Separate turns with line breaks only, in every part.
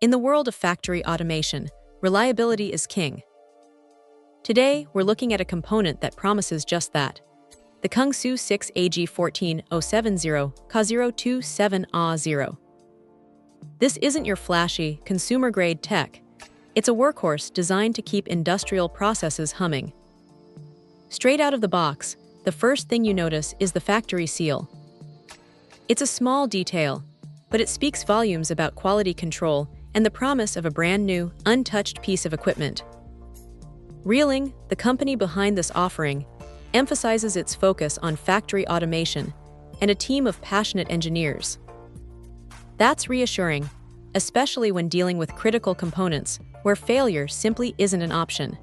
In the world of factory automation, reliability is king. Today, we're looking at a component that promises just that. The CungSu 6AG1407-0KA02-7AA0. This isn't your flashy, consumer-grade tech. It's a workhorse designed to keep industrial processes humming. Straight out of the box, the first thing you notice is the factory seal. It's a small detail, but it speaks volumes about quality control and the promise of a brand new, untouched piece of equipment. Reeling, the company behind this offering, emphasizes its focus on factory automation and a team of passionate engineers. That's reassuring, especially when dealing with critical components where failure simply isn't an option.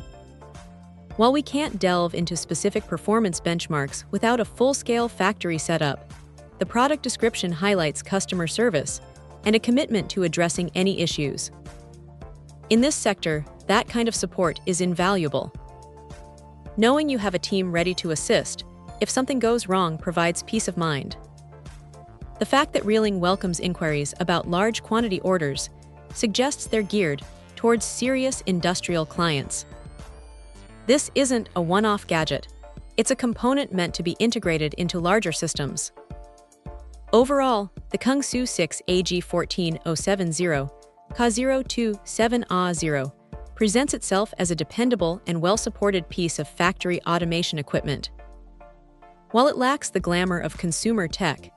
While we can't delve into specific performance benchmarks without a full-scale factory setup, the product description highlights customer service and a commitment to addressing any issues. In this sector, that kind of support is invaluable. Knowing you have a team ready to assist if something goes wrong provides peace of mind. The fact that Reeling welcomes inquiries about large quantity orders suggests they're geared towards serious industrial clients. This isn't a one-off gadget. It's a component meant to be integrated into larger systems. Overall, the CungSu 6AG1407-0KA02-7AA0 presents itself as a dependable and well-supported piece of factory automation equipment. While it lacks the glamour of consumer tech,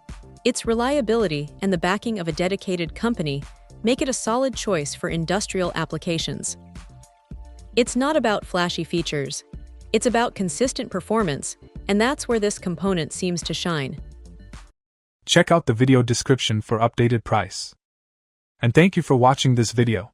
its reliability and the backing of a dedicated company make it a solid choice for industrial applications. It's not about flashy features. It's about consistent performance, and that's where this component seems to shine.
Check out the video description for updated price. And thank you for watching this video.